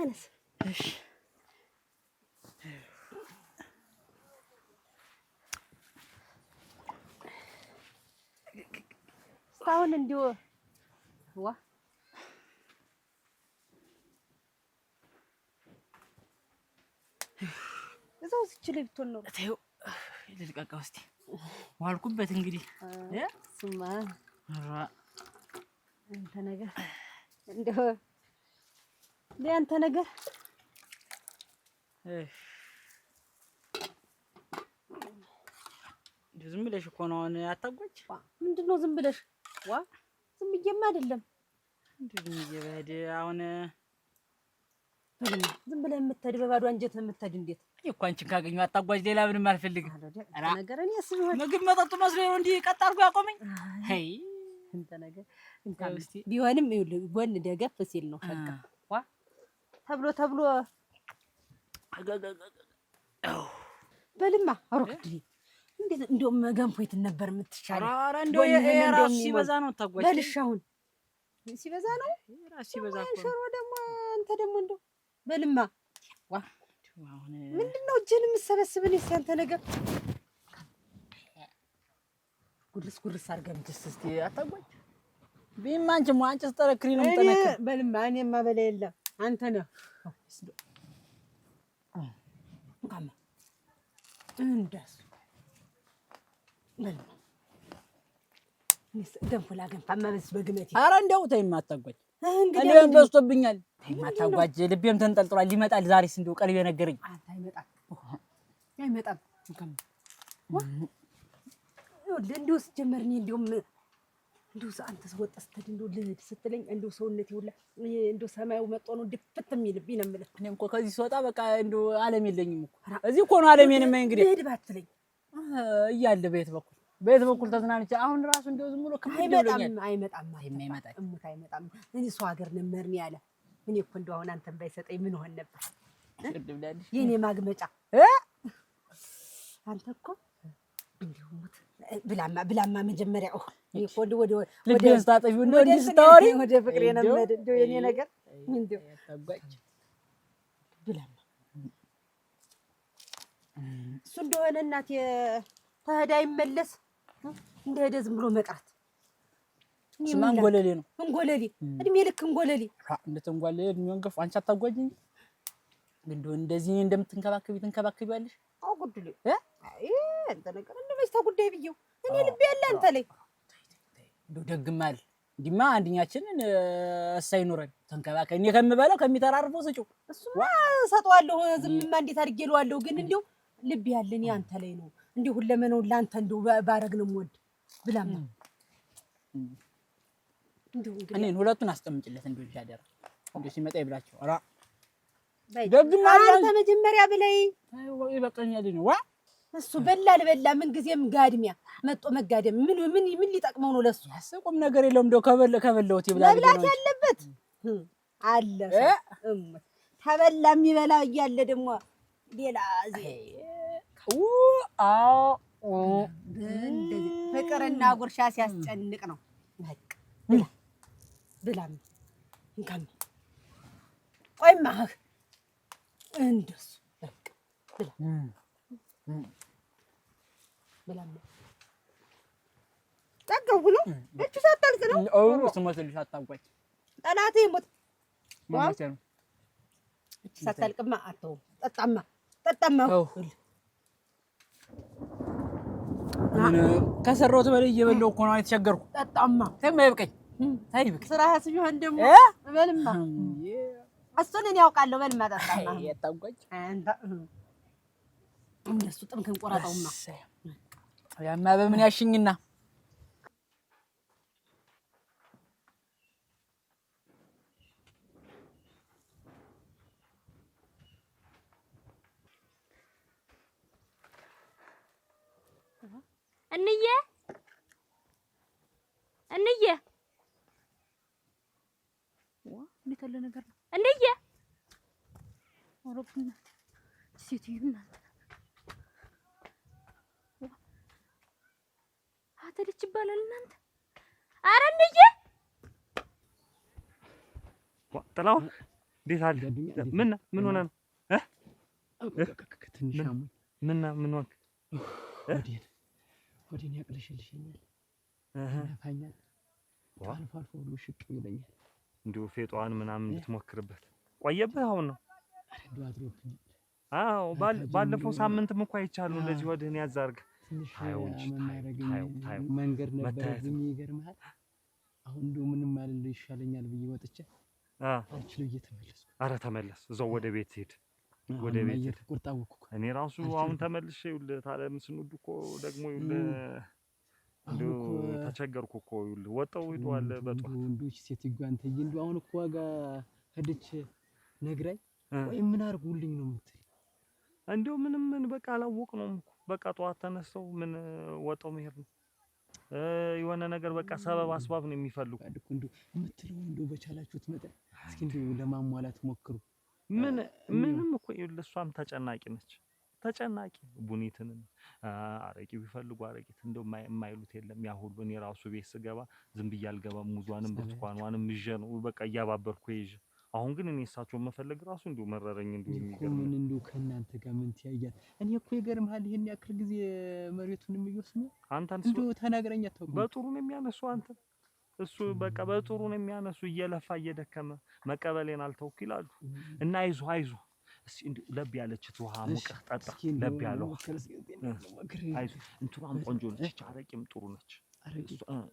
ተነስ እሺ እስካሁን እንዲሁ ዋ እዛው ዝችል ብትሆን ነው ተይው ልልቀቀው እስቲ ዋልኩበት እንግዲህ ስማ ራ አንተ ነገር እንደው ለአንተ ነገር ዝም ብለሽ እኮ ነው አሁን አታጓጅ ምንድነው ዝም ብለሽ ዋ ዝም ብዬማ አይደለም እንደዚህ እየበደ አሁን ዝም ብለህ የምትሄድ በባዶ አንጀት የምትሄድ እንዴት እኮ አንቺን ካገኘሁ አታጓጅ ሌላ ምንም አልፈልግም ነገር እኔ አስበህ ምግብ መጠጡ መስሎኝ ነው እንዲህ ቀጥ አድርጎ ያቆመኝ አይ እንተ ነገር እንኳን ቢሆንም ይኸውልህ ጎን ደገፍ ሲል ነው ፈቃ ዋ ተብሎ በልማ አሮክዲ እንዴት እንደውም ገንፎ የት ነበር የምትሻለው? ኧረ እንደው የራስ ሲበዛ ነው ታጓጅ በልሽ አሁን ሲበዛ ነው ራስ ሲበዛ እኮ ሽሮ ደግሞ አንተ ደግሞ እንደው በልማ ዋ አሁን ምንድነው እጅህን የምትሰበስብን አንተ ነገር ጉርስ አድርገህ ምትስ እስቲ አታጓጅ ቢማ አንቺ ስትጠረክሪ ነው የምጠነክር በልማ እኔማ በላ የለም አንተ ነህ እንካማ እንደሱ በልማ ገንፎ ላገንፋማ በስ በግመቴ ኧረ እንደው ተይማ አታጓጅ እኔም በዝቶብኛል ተይማ አታጓጅ ልቤም ተንጠልጥሏል ይመጣል ዛሬስ እንደው ቀልቤ ነገረኝ አንተ አይመጣም እንካማ እንደው ስጀመርኝ እንደው አንተ ወጣ ስትል እንደው ልሂድ ስትለኝ እንደው ሰውነቴ ሁላ እንደው ሰማዩ መጥቶ ነው ድፍት የሚልብኝ ነው የምልህ እኔም እኮ ከዚህ ስወጣ በቃ እንደው ዓለም የለኝም እኮ እዚህ እኮ ነው ዓለሜንም እንግዲህ ልሂድ ባትለኝ እያለ በየት በኩል ተዝናንቼ አሁን ራሱ እንደው ዝም ብሎ አይመጣም እሙት አይመጣም እኔ ሰው ሀገር ነመርን ያለ እኔ እኮ እንደው አሁን አንተን ባይሰጠኝ ምን ሆነ ነበር የኔ ማግመጫ አንተ እኮ እንደው ሙት ብላማ መጀመሪያ እኮ ወደ ልቤን ስታጠፊው እንደው እንዲህ ስታወሪ ወደ ፍቅሬ ነመድ እንደው የኔ ነገር እንደው ታጓጅ ብላማ እሱ እንደሆነ እናቴ ተህዳ ይመለስ እንደሄደ ዝም ብሎ መቅረት ስማ እንጎለሌ ነው እንጎለሌ እድሜ ልክ እንጎለሌ እንደተንጓለሌ እድሜውን ገፍ አንቺ አታጓጅ እንጂ እንደው እንደዚህ ትንከባከቢያለሽ አው ጉድሌ አይ አንተ ነገር እንደዚህ ጉዳይ ብየው እኔ ልብ ያለ አንተ ላይ እንደው ደግማል እንዲማ አንድኛችንን እሳይ ኑረን ተንከባከቢ እኔ ከምበላው ከሚተራርፈው ስጪው እሱማ ሰጠዋለሁ ዝምማ እንዴት አድርጌለዋለሁ ግን እንደው ልብ ያለኝ አንተ ላይ ነው እንዲሁ ሁለመነው ላንተ እንደው ባረግ ነው ወድ ብላማ እንደው እኔን ሁለቱን አስቀምጭለት እንደው ይሻደር እንደው ሲመጣ ይብላችሁ ኧረ ደግና አንተ መጀመሪያ ብለይ ይበቃኛል ነው ዋ እሱ በላ ምን ጊዜም ጋድሚያ መጦ መጋደም ምን ሊጠቅመው ነው ለሱ ያሰቆም ነገር የለውም እንደው ከበለውት ይብላ መብላት ያለበት አለ ተበላ የሚበላ እያለ ደግሞ ሌላ እንደዚህ ፍቅርና ጉርሻ ሲያስጨንቅ ነው ብላም እንካም ቆይማ እንደሱ በቃ ብላም ጠገቡ ነው እቺ ሳታልቅ ነው ስሞትልሽ አታጓጅ ጠላቴ ሞት እቺ ሳታልቅማ አተው ጠጣማ ከሰራሁት በላይ እየበላሁ እኮ ነው የተቸገርኩ ጠጣማ ተማይብቀኝ ስራህስ ቢሆን ደግሞ በልማ እሱን እኔ ያውቃለሁ በልማ ጠጣማ ያታጓጅ አንተ እንደሱ ጥምክን ቆራጣውማ ያማ በምን ያሽኝና እንዬ እንዴት ያለ ነገር ነው እንዬ አረብና ሴትዮና አተልች ይባላል እናንተ ኧረ እንዬ ጥላው እንዴት አለ? ምን ሆነ ነው? ትንሽ አሞኝ። ምን ሆንክ? ወዴን ያቅልሽልሽኛል፣ ያፋኛል፣ አልፎ አልፎ ሁሉ ሽቅ ይለኛል። እንዲሁ ፌጧን ምናምን ብትሞክርበት ቆየብህ። አሁን ነው እንደው አድሮብኝ። አዎ ባለፈው ሳምንትም እኮ አይቻለሁ እንደዚህ ወድህን ያዛርግ ታየው መንገድ ነበረብኝ። ይገርምሃል። አሁን እንደው ምንም አልል ይሻለኛል ብዬ ወጥቼ አልችለው እየተመለስኩ። ኧረ ተመለስ፣ እዛው ወደ ቤት ሄድ፣ ወደ ቤት ሄድ። ቁርጣውኩ እኔ ራሱ አሁን ተመልሼ ይኸውልህ ታለም ስንዱ እኮ ደግሞ ይኸውልህ እንደው ተቸገርኩ እኮ ይኸውልህ ወጣው ሄዷል በጧት። እንደው ሴትዮዋ አንተዬ እንደው አሁን እኮ ዋጋ ሄደች ነግራኝ ወይ ምን አድርጉልኝ ነው የምትል? እንደው ምን በቃ አላወቅነውም እኮ በቃ ጠዋት ተነስተው ምን ወጣው መሄድ ነው የሆነ ነገር በቃ ሰበብ አስባብ ነው የሚፈልጉ። እንደው የምትለው እንደው በቻላችሁት መጠን እስኪ እንደው ለማሟላት ሞክሩ። ምንም እኮ ይኸውልህ እሷም ተጨናቂ ነች። ተጨናቂ ቡኒትን አረቂ ቢፈልጉ አረቂት እንደው የማይሉት የለም። ያ ሁሉ እኔ ራሱ ቤት ስገባ ዝም ብዬ አልገባም። ሙዟንም ብርቱካኗንም ይዤ ነው በቃ እያባበርኩ ይዤ። አሁን ግን እኔ እሳቸውን መፈለግ ራሱ እንደው መረረኝ። እንደው የሚገርም ምን እንደው ከእናንተ ጋር ምን ትያያል? እኔ እኮ ይገርምሃል ይሄን ያክል ጊዜ መሬቱንም እየወስኑ አንተን እንደው ተናግረኝ አታውቅም። በጥሩ ነው የሚያነሱ አንተ እሱ በቃ በጥሩ ነው የሚያነሱ። እየለፋ እየደከመ መቀበሌን አልተውክ ይላሉ። እና አይዞህ እስኪ እንደው ለብ ያለችት ውሃ ሙቀህ ጠጣ። ለብ ያለው አይዞህ እንትኗም ቆንጆ ነች፣ አረቂም ጥሩ ነች።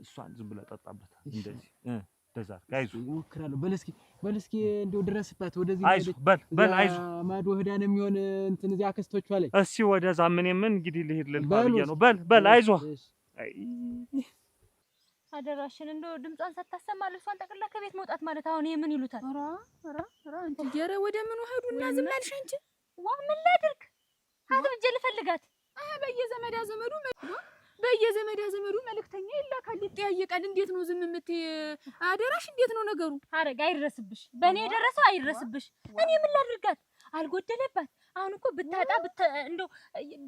እሷን ዝም ብለህ ጠጣበት እንደዚህ በዛ አይዞህ እሞክራለሁ። በል እስኪ እንደው ድረስባት ወደዚህ አይዞህ በል አይዞህ ማዶ ህዳን የሚሆን እንትን እዚያ አክስቶቿ ላይ እስኪ ወደዛ ምን እንግዲህ ልሄድ ልልፋብዬ ነው። በል አይዞህ። አይ አደራሽን እንደው ድምጿን ሳታሰማ ልብሷን ጠቅልላ ከቤት መውጣት ማለት አሁን ይሄ ምን ይሉታል? ኧረ አንቺ ጀረ ወደ ምኑ ሄዱና ዝም አልሽ አንቺ? ዋ ምን ላድርግ? አትብጀ ልፈልጋት። በየዘመዳ ዘመዱ መልእክተኛ ይላካል፣ ይጠያየቃል። እንዴት ነው ዝም የምትይ? አደራሽ እንዴት ነው ነገሩ? አረጋ አይድረስብሽ፣ በእኔ የደረሰው አይድረስብሽ። እኔ ምን ላድርጋት? አልጎደለባት። አሁን እኮ ብታጣ እንደው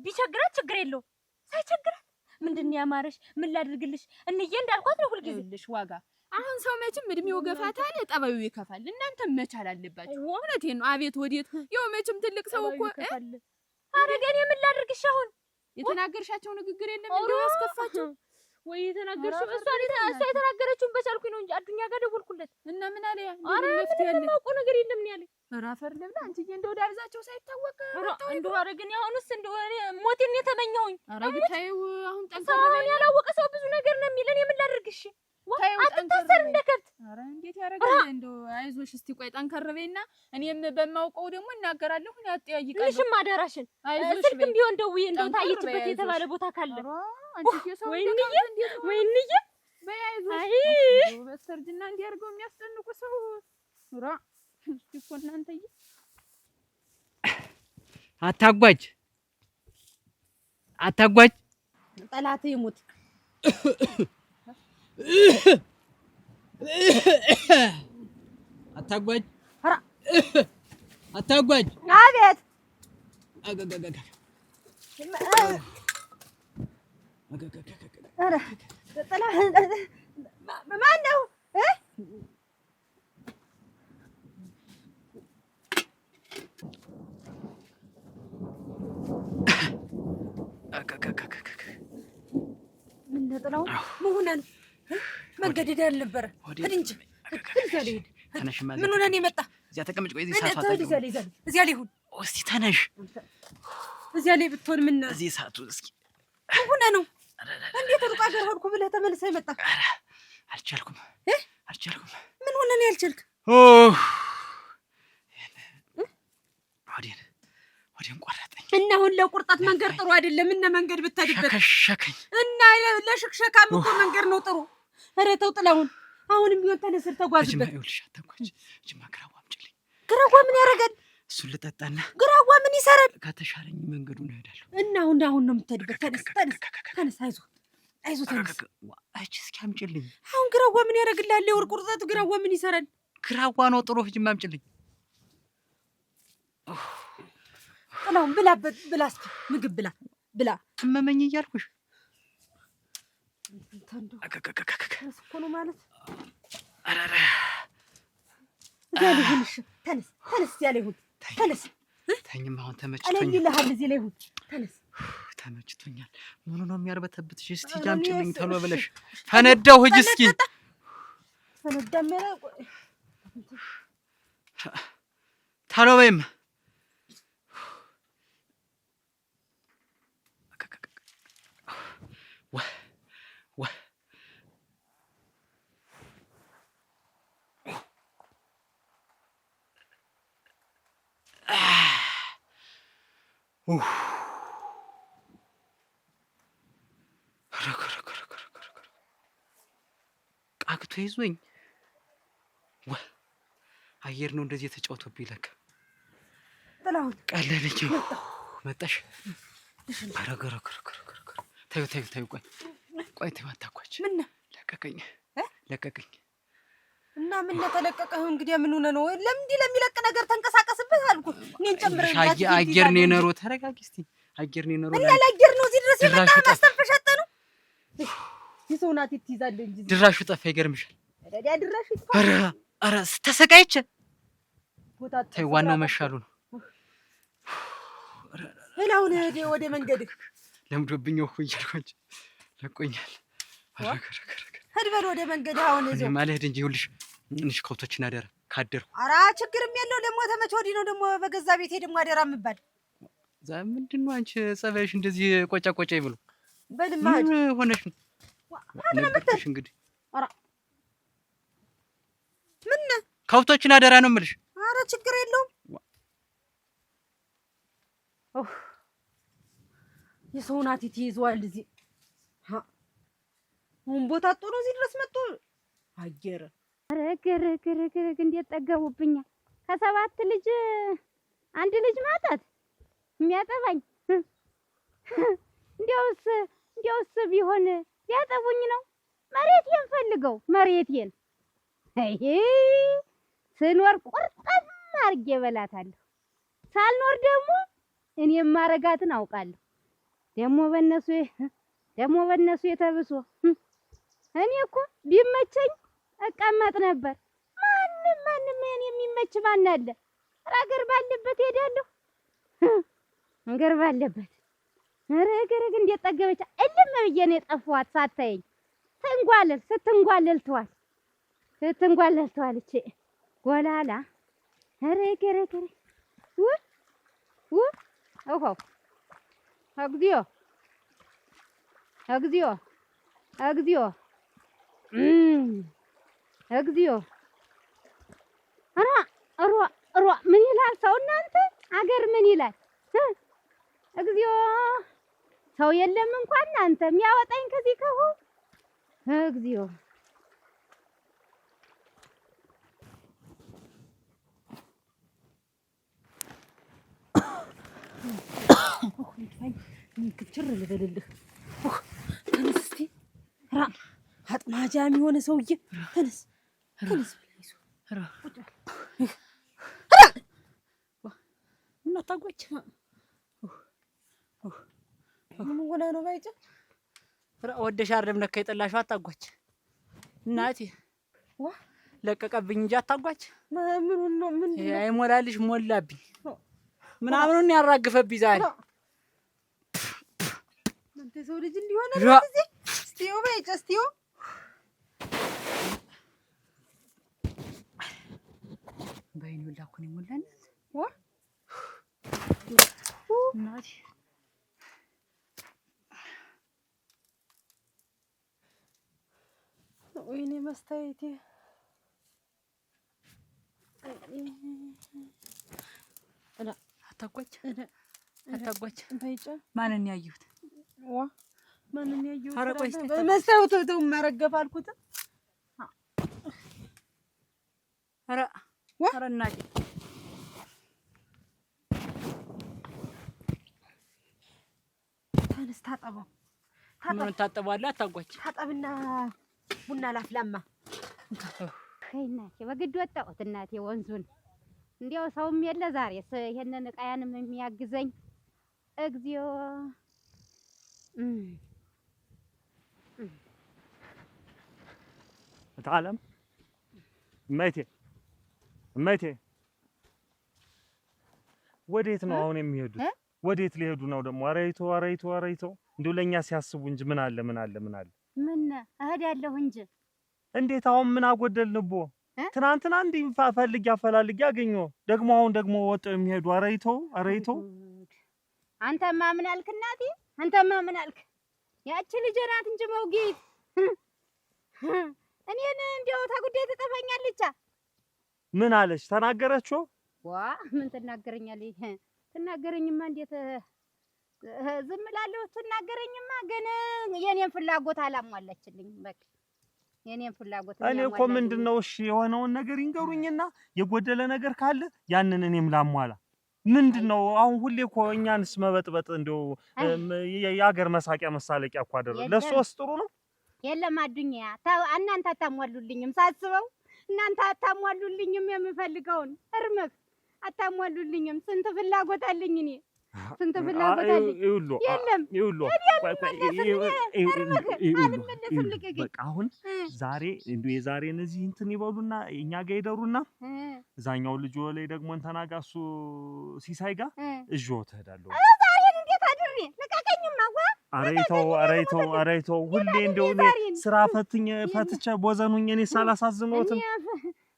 ቢቸግራት ችግር የለውም። ሳይቸግራት ምንድን ነው ያማረሽ? ምን ላድርግልሽ? እንዬ እንዳልኳት ነው ሁልጊዜ ዋጋ። አሁን ሰው መቼም እድሜው ገፋታል፣ ጠባዩ ይከፋል። እናንተም መቻል አለባችሁ። እውነቴን ነው። አቤት ወዴት ያው መቼም ትልቅ ሰው እኮ አረጋ። እኔ ምን ላድርግሽ? አሁን የተናገርሻቸው ንግግር የለም እንደው ያስከፋቸው ወይ የተናገርሽው? እሷ የተናገረችውን በቻልኩኝ ነው እንጂ አዱኛ ጋር ደወልኩለት እና ምን አለ? ያ ምንም የማውቀው ነገር የለም ነው ያለኝ። ኧረ አፈር ልብላ አንቺዬ፣ እንደው ዳርዛቸው ሳይታወቅ እንደው አረግን። አሁንስ እንደው እኔ ሞቴን የተመኘሁኝ። ኧረ ብታዪው አሁን ጠንከር በይ። ያላወቀ ሰው ብዙ ነገር ነው የሚለን። የምን ላድርግሽ? አትታሰር እንደ ከብት። ኧረ እንዴት ያደርጋል? እንደው አይዞሽ እስቲ ቆይ ጠንከር በይና እኔም በማውቀው ደግሞ እናገራለሁ። ያጠያይቃለሁ። ልሽም አደራሽን ስልክም ቢሆን ደውዬ እንደው ታየችበት የተባለ ቦታ ካለ ወይንዬ በያይዞሽ በስተርጅና እንዲያርገው የሚያስጨንቁ ሰው ራ እስቲ እኮ እናንተዬ አታጓጅ ጠላት ይሙት አታጓጅ ኧረ አታጓጅ። አቤት ኧረ ጠላት ማን ነው? ምን ነጥላው ምን ነው? መንገድ አልነበረ ሂድ እንጂ ሂድ። ምን ሆነ ነው የመጣ? እዚያ ተቀመጭ። ቆይ እዚህ ሰዓቱ እዚያ ላይ ሁን። እስቲ ተነሽ። እዚያ ላይ ብትሆን ምን እዚህ ሰዓቱ እስኪ ሆነ ነው? እንዴት ሩቅ አገር ሄድኩ ብለህ ተመልሰህ የመጣ? አልቻልኩም። ምን ሆነ ነው ያልቻልክ? ወዴን ቆረጠኝ እና አሁን ለቁርጠት መንገድ ጥሩ አይደለም። እነ መንገድ ብትሄድበት ሸከኝ እና ለሽክሸካ እኮ መንገድ ነው ጥሩ። ኧረ ተው ጥላሁን፣ አሁንም ቢሆን ተነስር ተጓዝበት። ይኸውልሽ አታጓጅ። እጅማ ግራዋ አምጪልኝ። ግራዋ ምን ያደርጋል? እሱን ልጠጣና ግራዋ ምን ይሰራል? ከተሻለኝ መንገዱን እሄዳለሁ። እና አሁን ነው የምትሄድበት። ተነስ፣ አይዞህ ተነስ። እቺ እስኪ አምጪልኝ። አሁን ግራዋ ምን ያደርግልሃል? የወር ቁርጠት ግራዋ ምን ይሰራል? ግራዋ ነው ጥሩ። እጅማ አምጪልኝ። ጥላሁን ብላ እስኪ ምግብ ብላ። እመመኝ እያልኩሽ እኮ ነው ማለት። ኧረ እዚያ ላይ ሁን። እሺ ተነስ እዚያ ላይ ሁን። ተነስ። ተኝም አሁን ተመችቶኛል። አለኝ ይልሃል እዚህ ላይ ሁን። ተነስ። ተመችቶኛል። ምኑ ነው የሚያርበተብትሽ? እስቲ ጃምጪልኝ ተሎ ብለሽ። ፈነዳው ሂጂ እስኪ። ፈነዳም ተሎ በይም። ቃቅቶ ይዞኝ አየር ነው እንደዚህ የተጫወተብኝ ለካ። ጥላሁን ቀለለኝ። መጣሽ? ታዩ ቆይ ተይው አታኳች። ምን ለቀቀኝ እና ምን ተለቀቀህ? እንግዲህ ምን ሆነ ነው? ለምንድን ለሚለቅ ነገር ተንቀሳቀስበት አልኩህ። እኔን ጨምረኝ። አየር ነው የነሮ። ተረጋጊ እስቲ። አየር ነው የነሮ። እና ለአየር ነው እዚህ ድረስ የመጣህ? ማስተንፈሻት ነው ይሰው ናት ትይዛለህ እንጂ ድራሹ ጠፋ። ይገርምሻል። ረዲያ ድራሹ ይጥፋ። ኧረ ተሰቃይቼ። ተይ ዋናው መሻሉ ነው። ሄላውን ወደ መንገድህ ለምዶብኝ እኮ እያልኳቸው ለቆኛል። ሂድ በል ወደ መንገድህ። አሁን እዚሁ ማልሄድ እንጂ ይኸውልሽ እንሽ ከብቶችን አደራ ካደርኩ። ኧረ ችግርም የለው። ደግሞ ተመች ወዲህ ነው ደግሞ በገዛ ቤቴ ደግሞ አደራ የምባል። ምንድን ነው አንቺ ጸባይሽ እንደዚህ ቆጫ ይብሉ? በልማ ምን ሆነሽ ነው? ነገርኩሽ እንግዲህ። ኧረ ምን ከብቶችን አደራ ነው የምልሽ። ኧረ ችግር የለውም። የሰው ናት ትይዘዋል እዚህ አሁን ቦታ አጥቶ ነው እዚህ ድረስ መጥቶ አየረ። ረግ እንዴት ጠገቡብኛል። ከሰባት ልጅ አንድ ልጅ ማጣት የሚያጠባኝ እንዲያውስ ቢሆን ቢያጠቡኝ ነው መሬቴን ፈልገው መሬቴን ስኖር ቁርጠም አድርጌ እበላታለሁ። ሳልኖር ደግሞ እኔ የማረጋትን አውቃለሁ። ደግሞ በእነሱ የተብሶ እኔ እኮ ቢመቸኝ እቀመጥ ነበር። ማንም እኔ የሚመች ማን አለ? አገር ባለበት ሄዳለሁ። አገር ባለበት ረግ እንዴት ጠገበች። እልም ብዬ ነው የጠፋኋት ሳታየኝ። ስትንጓለል ተዋል እቺ ጎላላ ረግ ኦሆ እግዚኦ ኧረ ምን ይላል ሰው? እናንተ አገር ምን ይላል? እግዚኦ ሰው የለም እንኳን እናንተ የሚያወጣኝ ከዚህ ከሆነ እግዚኦ ክችር ልበልልህ። ተነስ እስኪ። አጥማጃም የሆነ ሰውዬ ተነስ ምን አታጓች? ምን ሆነ ነው ባይጫ? ወደሽ አይደለም ነካ የጠላሽው አታጓች። እናቴ ለቀቀብኝ እንጂ አታጓች። ምኑን ነው ምን አይሞላልሽ ሞላብኝ ምናምኑን ያራግፈብኝ ዛሬ። አንተ ሰው ልጅ እንዲሆነ ለዚህ እስቲዮ ባይጫ እስቲዮ ባይኑ ላኩን ይሞላል እናቴ። ወይኔ መስታየቴ አታጓች ባይጫ። ማንን ያየሁት? ማንን ያየሁት? ኧረ ቆይ እስኪ መስታወቱ ተው ማረገፍ አልኩት። ኧረ እናቴ ተነስ ታጠበው። ምን ታጠባለህ? አታጓች ታጠብና ቡና ላፍላማ። እናቴ በግድ ወጣሁት እናቴ ወንዙን። እንዲያው ሰውም የለ ዛሬስ ይሄንን ዕቃያንም የሚያግዘኝ እግዚኦ። تعلم ميتي እመቴ ወዴት ነው አሁን የሚሄዱት? ወዴት ሊሄዱ ነው ደግሞ? ኧረ ይተው እንደው ለኛ ሲያስቡ እንጂ ምን አለ ምን እሄዳለሁ እንጂ እንዴት አሁን ምን አጎደልንቦ? ትናንትና እንዲህ ፈልጌ አፈላልጌ አገኘሁ። ደግሞ አሁን ደግሞ ወጣው የሚሄዱ ኧረ ይተው አንተማ ምን አልክ እናቴ? አንተማ ምን አልክ? ያቺ ልጅ ናት እንጂ መውጊት እኔን እንደው ታጉዳይ ትጠፋኛለች። ምን አለች? ተናገረችው? ምን ትናገረኛለች? ትናገረኝማ እንዴት ዝም እላለሁ? ትናገረኝማ ግን የኔን ፍላጎት አላሟላችልኝ። በቃ የኔን ፍላጎት እኔ እኮ ምንድነው እሺ የሆነውን ነገር ይንገሩኝና የጎደለ ነገር ካለ ያንን እኔም ላሟላ። ምንድነው አሁን ሁሌ እኮ እኛንስ መበጥበጥ እንደው የሀገር መሳቂያ መሳለቂያ እኮ አይደለም። ለሶስ ጥሩ ነው። የለም አዱኛ እናንተ አታሟሉልኝም። ሳስበው እናንተ አታሟሉልኝም። የምፈልገውን እርምክ አታሟሉልኝም። ስንት ፍላጎት አለኝ እኔ ስንት ፍላጎት አለኝ። የለም በቃ አሁን ዛሬ እንደው የዛሬን እዚህ እንትን ይበሉና እኛ ጋር ይደሩና እዛኛው ልጅ ላይ ደግሞ እንተናጋ እሱ ሲሳይ ጋር እጆ ትሄዳለሁ። ዛሬን እንዴት አድሬ ለቀቀኝማ። ኧረ ይተው ሁሌ እንደው ስራ ፈትቼ ቦዘኑኝ እኔ ሳላሳዝኖትም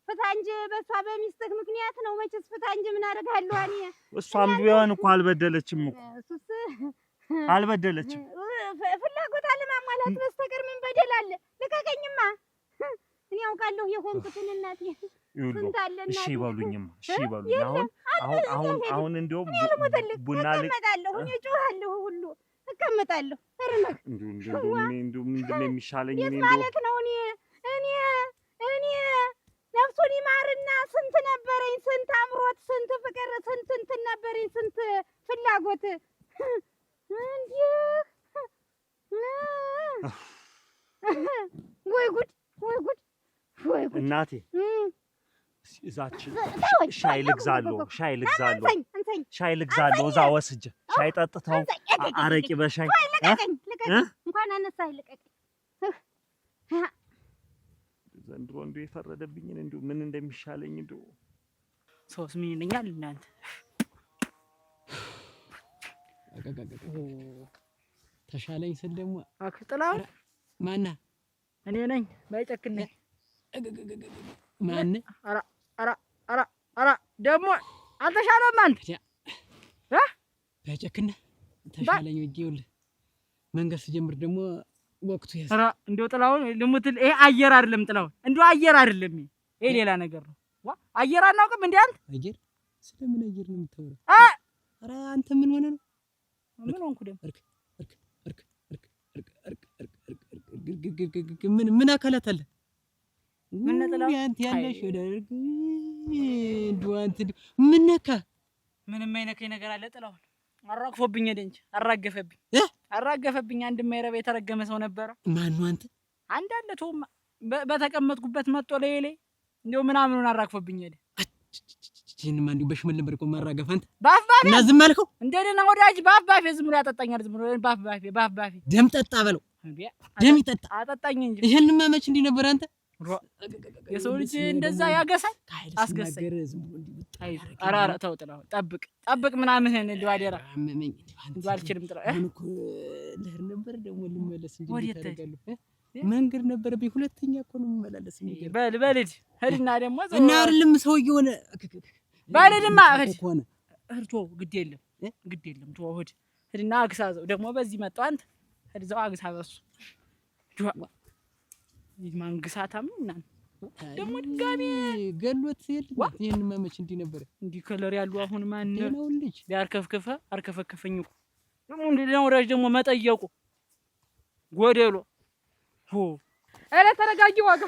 ፍታ እንጂ በሷ በሚስትህ ምክንያት ነው። መቼስ ፍታ እንጂ ምን አደርጋለሁ እኔ። እሷም ቢሆን እኮ አልበደለችም እኮ አልበደለችም። ፍላጎት አለማሟላት በስተቀር ምን በደል አለ? ልቀቀኝማ። እኔ አውቃለሁ የሆንኩትን እናቴ። ስንት አለ እናቴ። እሺ ይበሉኝማ አሁን እንደውም ቡና እቀመጣለሁ። እኔ እጮሃለሁ ሁሉ እቀመጣለሁ። እርመህ እንደው ምንድን ነው የሚሻለኝ? እኔ ማለት ነው እኔ ነፍሱን ይማርና ስንት ነበረኝ፣ ስንት አምሮት፣ ስንት ፍቅር፣ ስንት እንትን ነበረኝ፣ ስንት ፍላጎት እንዲህ ወይ ጉድ እናቴ። እዛች ሻይ ልግዛለሁ እዛ ወስጄ ሻይ ጠጥተው አረቂ በሻይ ልቀቀኝ እንኳን አነሳህ ልቀቀኝ። ዘንድሮ እንደው የፈረደብኝን እንደው ምን እንደሚሻለኝ እንደው ሰውስ ምን ይለኛል እናንተ? ተሻለኝ ስል ደግሞ አክጥላው ማና እኔ ነኝ ባይጨክኝ ማን አራ ደግሞ አልተሻለም አንተ ባይጨክኝ ተሻለኝ ወዲውልህ መንገድ ስጀምር ደግሞ ወቅቱ ኧረ እንደው ጥላውን ልሙትል። ይሄ አየር አይደለም ጥላውን፣ እንደው አየር አይደለም ይሄ ሌላ ነገር ነው። አየር አናውቅም እንዴ አንተ? አየር ስለምን አየር ነው የምታወራው? ኧረ አንተ ምን ሆነ ነው? ምን ሆንኩ ደግሞ? ምን አካላት አለ? ምን ነጥላው አንተ ያለሽ ወደርግ እንደው አንተ ምን ነካ? ምንም አይነካኝ ነገር አለ ጥላውን? አራግፎብኝ እንጂ አራገፈብኝ። አንድ ማይረባ የተረገመ ሰው ነበረ። ማን ነው አንተ? አንድ አለ ቶም በተቀመጥኩበት መጥቶ ለይሌ እንደው ምናምኑን አራግፎብኝ ሄደ። እቺን ማን በሽመል ነበር እኮ ማራገፍ አንተ ባፍ እና ዝም አልከው? እንደደና ወዳጅ ባፍ ዝም ብሎ ያጠጣኛል። ዝም ብሎ ባፍ ደም ጠጣ በለው። ደም ይጠጣ አጠጣኝ እንጂ ይሄንማ መች እንዲህ ነበር አንተ? የሰው ልጅ እንደዛ ያገሳል አስገሳኝ። ኧረ ተው ጥላው ጠብቅ ምናምህን እንደው አደራ እንደው አልችልም ጥላው እኮ ልሄድ ነበር ደግሞ ልመለስ እንጂ ታደርጋለህ። መንገድ ነበረብኝ ሁለተኛ እኮ ነው የምመላለስ። በልድ ሄድና ደግሞ እና አይደለም ሰውዬው ሆነ በልድማ ሄድቶ ግድ የለም ተው ሄድና አግሳዘው ደግሞ በዚህ መጣው አንተ ሄድዛው አግሳ በሱ ማንግሳታም እና ደግሞ ድጋሚ ገሎት ይሄን ማመች እንዲህ ነበር እንዲህ ከለር ያሉ አሁን ማን ነው ልጅ ቢያርከፍከፈ አርከፈከፈኝ እኮ ደግሞ እንደው ወራጅ ደግሞ መጠየቁ ጎደሎ ኧረ ተረጋጊ ዋጋ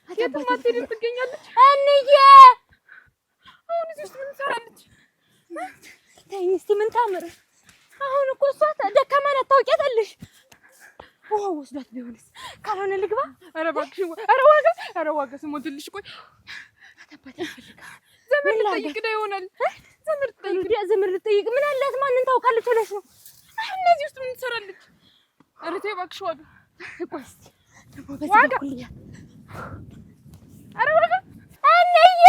የትም አትሄድም ትገኛለች። እንዬ አሁን እዚህ ውስጥ ምን ትሰራለች? ተይ እስኪ ምን ታምር አሁን እኮ እሷ ደካማ ናት ታውቂያታለሽ። ወስዳት ቢሆንስ ካልሆነ ልግባ። ኧረ እባክሽ ኧረ ዋጋ ስሞትልሽ። ቆይ አታባታ ፈልጋ ዘመድ ልጠይቅ ነው ይሆናል። ዘመድ ልጠይቅ ምን አላት? ማንን ታውቃለች ብለሽ ነው? አሁን እዚህ ውስጥ ምን ትሰራለች? ኧረ ተይ እባክሽ ዋጋ። ቆይ እስኪ ዋጋ ኧረ ዋጋ እንዬ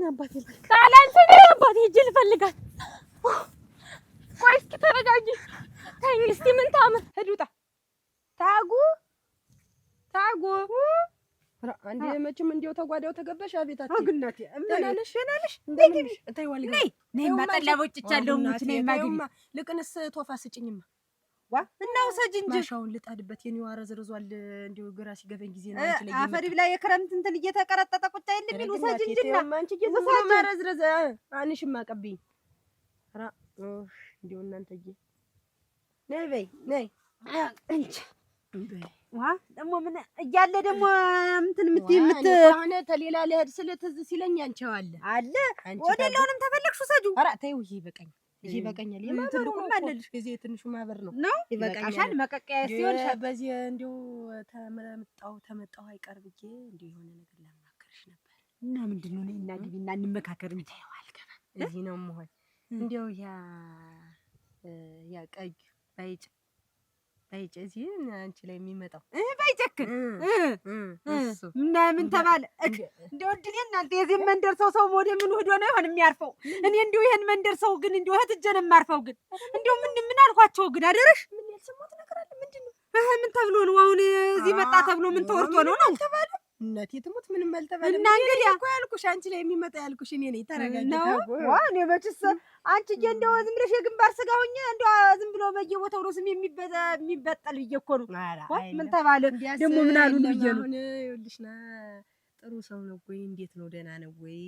አባቴ ካላንተ ነው አባቴ ሂጅ ልፈልጋት። ቆይ እስኪ ተረጋጊ። ተይኝ እስኪ ምን ታምር ሂድ ውጣ። ታጉ አንዴ መቼም እንዲያው ተጓዳው ተገበሽ አቤታችሁ አግናቴ ደህና ነሽ? ነይ ማጠላቦጭቻለሁ ሙት ነይ ማግኝ ልቅንስ ቶፋ ስጭኝማ ዋ እና ውሰጅ እንጂ ማሻውን ልጣድበት የኔው አረዝርዟል። እንዲያው ግራ ሲገበኝ ጊዜ ነው አንቺ ላይ አፈሪ ብላ የክረምት እንትን እየተቀረጠጠ ቁጭ አይደል ምን ውሰጅ እንጂ አንቺ እየዘፈነ ማረዝረዘ አንሽማ ቀብኝ ራ እንዲያው እናንተዬ ነይ በይ ነይ እንጂ ዋ ደግሞ ምን እያለ ደግሞ እንትን አሁን ተሌላ ለህድ ስለትዝ ሲለኝ አንቺው አለ ወደላውንም ተፈለግሽ ውሰጁ። ኧረ ተይው ይበቃኛል። የማትልቁ ማለልሽ ጊዜ ትንሹ ማህበር ነው ይበቃሻል። መቀቀያ ሲሆን በዚህ እንዲያው ተመጣው አይቀር ብዬ እንዲያው የሆነ ነገር ላማከርሽ ነበር። እና ምንድነው ነይ እና ግቢና እንመካከር። ምታየው አልገባ እዚህ ነው መሆን እንዲያው ያ ቀይ ባይጭ እዚህ አንቺ ላይ የሚመጣው ባይጨክን እሱ እና ምን ተባለ እንደው እድሌ እናንተ የዚህ መንደር ሰው ወደ ምን ሄዶ ነው ይሆን የሚያርፈው? እኔ እንደው ይሄን መንደር ሰው ግን እንደው እህትጀን የማርፈው ግን እንደው ምን አልኳቸው ግን አደረሽ ምን ያልሰማሁት ነገር አለ። ምንድነው ምን ተብሎ ነው አሁን እዚህ መጣ ተብሎ ምን ተወርቶ ነው አልተባለ? እናቴ ትሙት ምንም አልተባለ። እና እንግዲህ እኮ ያልኩሽ አንቺ ላይ የሚመጣ ያልኩሽ እኔ ነኝ። ተረጋጊ ነው ዋ እኔ መችስ አንቺ እንደው ዝም ብለሽ የግንባር ስጋ ሆኜ እንደው ዝም ብሎ በየቦታው ነው ስም የሚበጠል ብዬ እኮ ነው። ምን ተባለ ደግሞ ምን አሉ ብዬ ነው። አሁን ይኸውልሽ ጥሩ ሰው ነው ወይ እንዴት ነው ደህና ነው ወይ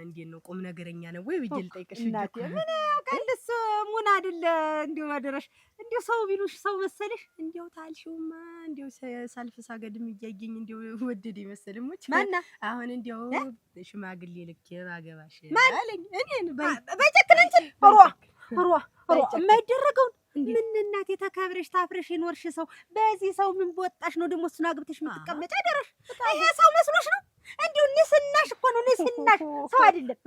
እንዴት ነው ቁም ነገረኛ ነው ወይ ብዬ ልጠይቅሽ እንጂ ምን ያውቃልስ ሙን አይደለ እንደው አደረሽ እንደው ሰው ቢሉሽ ሰው መሰለሽ እንደው ታልሽውማ እንደው ሳልፍ ሳገድም እያየኝ እንደው ወደደ ይመስልም ሙች ማና አሁን እንደው ሽማግሌ ልክ ባገባሽ አለኝ እኔን በጨክን እንጂ ሩዋ የማይደረገውን ምን እናቴ ተከብረሽ ታፍረሽ የኖርሽ ሰው በዚህ ሰው ምን በወጣሽ ነው ደግሞ እሱን አግብተሽ የምትቀመጭ አደረሽ? ይሄ ሰው መስሎሽ ነው? እንዲሁ ንስናሽ እኮ ነው ንስናሽ፣ ሰው አይደለም።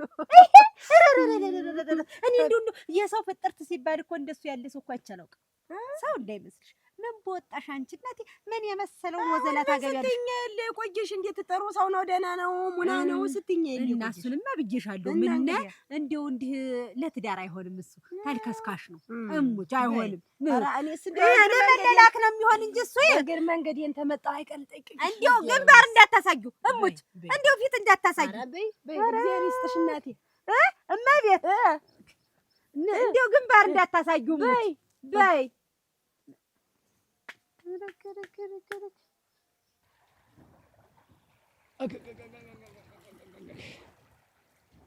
እኔ እንዲሁ የሰው ፍጥርት ሲባል እኮ እንደሱ ያለ ሰው እኮ አይቻላውቅ ሰው እንዳይመስልሽ። ምን በወጣሽ አንቺ እናቴ ምን የመሰለውን ወዘላ ታገቢያለሽ? ስትኛል ቆየሽ። እንዴት ጥሩ ሰው ነው ደህና ነው ሙና ነው ስትኛል እና እሱንማ ብዬሻለሁ። ምን እንደው እንዲህ ለትዳር አይሆንም እሱ ታልከስካሽ ነው እሙች አይሆንም። ኧረ እኔስ ለመላላክ ነው የሚሆን እንጂ እሱ እግር መንገዴን ተመጣ አይቀር ጠይቅኝ። እንደው ግንባር እንዳታሳዩ እሙች፣ እንደው ፊት እንዳታሳዩ። በይ እግዚአብሔር ይስጥሽ እናቴ እመቤት፣ እንደው ግንባር እንዳታሳዩ እሙች በይ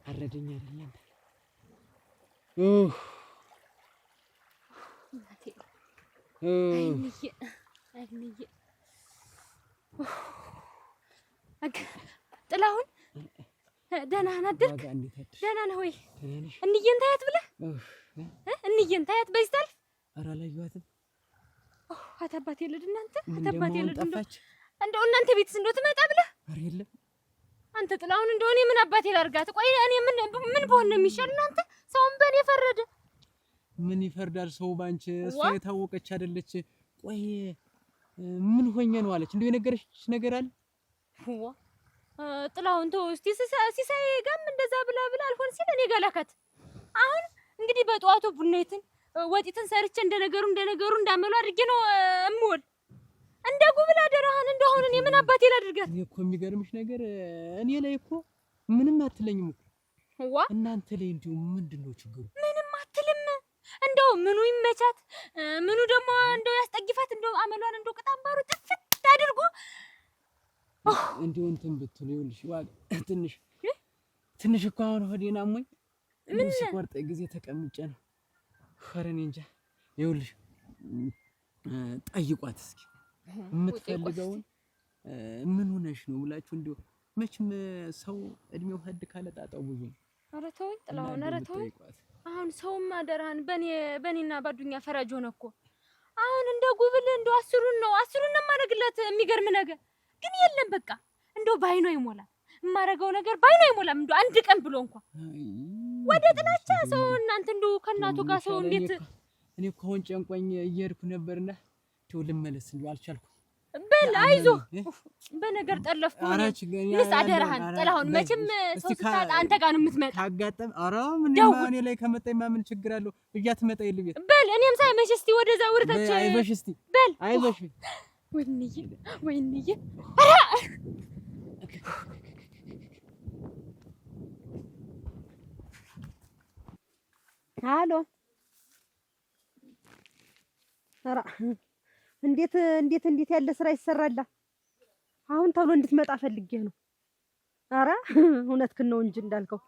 አረደኝ አይደለም ጥላሁን ደህና አደርክ? ደህና ነህ ወይ? እንዬን ታያት ብለህ እንዬን ታያት በዚህ ታልፍ? ኧረ አላየኋትም። አታባቴ ልድ እናንተ አታባቴ ልድ እንደው እናንተ ቤትስ እንደው ትመጣ ብለህ? ኧረ የለም አንተ ጥላሁን እንደው እኔ ምን አባቴ ላድርጋት? ቆይ እኔ ምን በሆነ ነው የሚሻል? እናንተ ሰውን በእኔ ፈረደ። ምን ይፈርዳል ሰው ባንቺ? እሷ የታወቀች አይደለች? ቆይ ምን ሆኜ ነው አለች? እንደው የነገረች ነገር አለ? ጥላሁን ተው እስቲ ሲሳይ ጋርም እንደዛ ብላ አልሆን ሲል እኔ ጋር ላካት። አሁን እንግዲህ በጠዋቱ ቡናይትን ወጢትን ሰርቼ እንደነገሩ እንዳመሉ አድርጌ ነው እምወል እንደ ጉብል አደረሃን። እንደው አሁን እኔ ምን አባቴ ላድርጋት? እኔ እኮ የሚገርምሽ ነገር እኔ ላይ እኮ ምንም አትለኝም እኮ እናንተ ላይ እንደው ምንድነው ችግሩ? ምንም አትልም። እንደው ምኑ ይመቻት ምኑ ደግሞ እንደው ያስጠግፋት። እንደው አመሏን እንደው ቅጣምባሩ ጥፍት አድርጎ እንደው እንትን ብትሉ ይኸውልሽ ትንሽ እኮ አሁን ሆዴን አሞኝ ምን ሲቆርጥ ጊዜ ተቀምጬ ነው። ኧረ እኔ እንጃ። ይኸውልሽ ጠይቋት እስኪ የምትፈልገውን ምን ሆነሽ ነው ብላችሁ እንደው መቼም ሰው እድሜው ሄድ ካለ ጣጣው ብዙ ነው። ኧረ ተውኝ ጥላሁን፣ ኧረ ተውኝ። አሁን ሰውም አደረሃን በኔና ባዱኛ ፈራጅ ሆነ እኮ። አሁን እንደ ጉብል እንደው አስሩን ነው የማደርግላት። የሚገርም ነገር ግን የለም በቃ እንደው ባይኗ ይሞላል። የማደርገው ነገር ባይኗ አይሞላም። እንደው አንድ ቀን ብሎ እንኳን ወደ ጥላቻ ሰው እናንተ እንደው ከእናቱ ጋር ሰው እንዴት እኔ እኮ አሁን ጨንቆኝ እየሄድኩ ነበርና እንደው ልመለስ እንደው አልቻልኩም። በል አይዞህ በነገር ጠለፍኩ ልስ አደረሃን ጥላሁን መቼም ሰው ስታጣ አንተ ጋር ነው የምትመጣ ታጋጠም ኧረ ምን ማን ላይ ከመጣኝ ምን ችግር አለው እያ ትመጣ ይል ቤት በል እኔም ሳይመሽ እስቲ ወደዛ ወርታች አይዞሽ እስቲ በል አይዞሽ ወይንዬ አሎ ኧረ እንዴት ያለ ስራ ይሰራላ አሁን ተብሎ እንድትመጣ ፈልጌ ነው ኧረ እውነትህን ነው እንጂ እንዳልከው